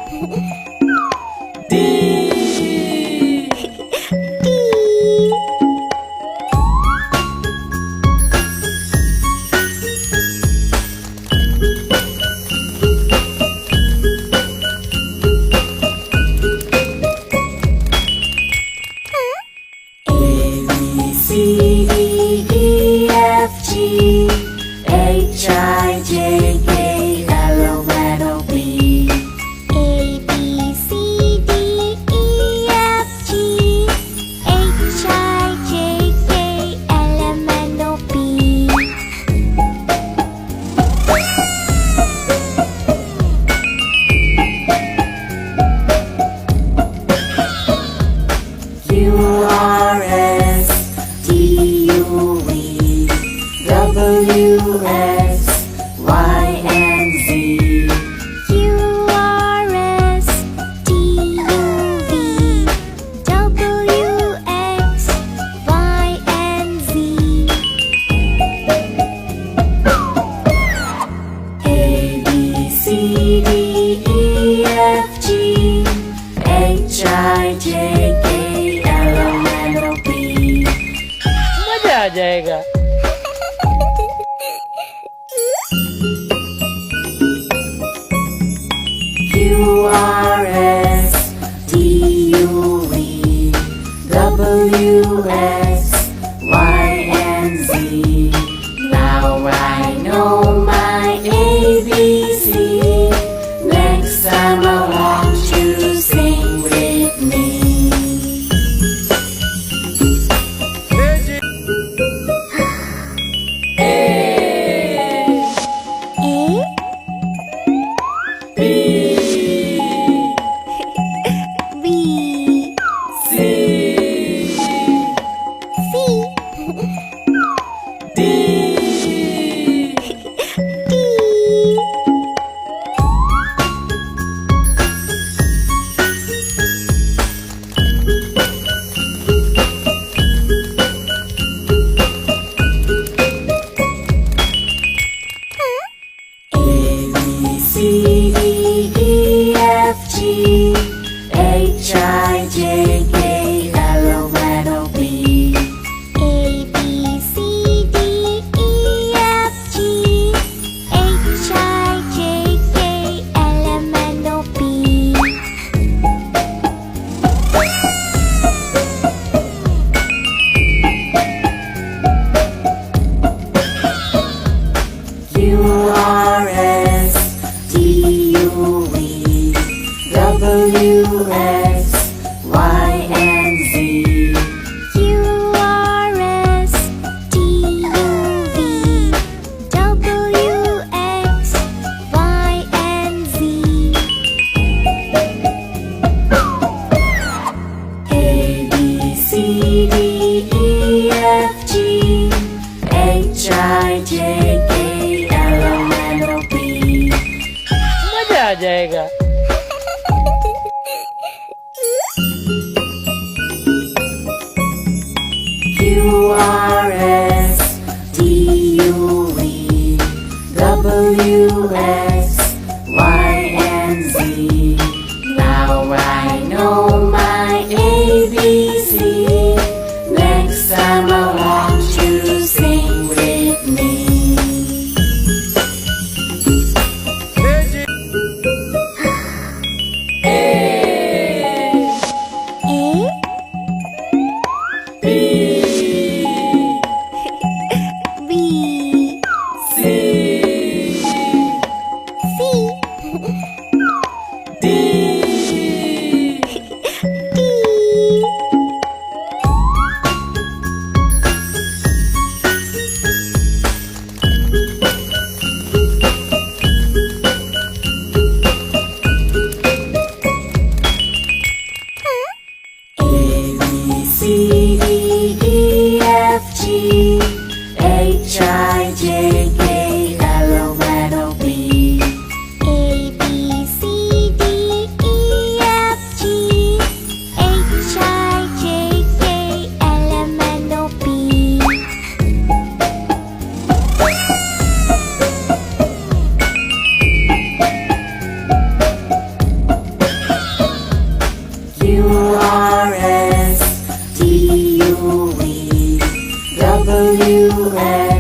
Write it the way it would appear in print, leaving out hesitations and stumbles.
D. C, D, E, F, G, H, I, J, K, L, M, N, O, P. A, B, C, D, E, F, G, H, I, J, K, L, M, N, O, P. Q, R, S, T, U, V, W, X, Y, and Z. Q, R, S, T, U, V, W, X, Y, and Z. A, B, C, D, E, F, G, H, I, J, K, L, M, N, O, P. मजा आ जाएगा। Q, R, S, T, U, V, W, X, Y, and Z. Now I know my ABC. Next time I want you to sing with me. A, A, B, B, C, C, D. D. A, B, C, D, E, F, G, H, I, J, K, L, M, N, O, P. A, B, C, D, E, F, G, H, I, J, K, L, M, N, O, P. Q, R, S, T, U, V, W, X, Y, and Z. Q, R, S, T, U, V, W, X, Y, and Z. A, B, C, D, E, F, G, H, I, J, K, L, M, N, O, P. मजा आ जाएगा। Q, R, S, T, U, V, W, X, Y, and Z. Now I know my ABC. Next time I want you to sing with me. A, A, B, B, C, U, S.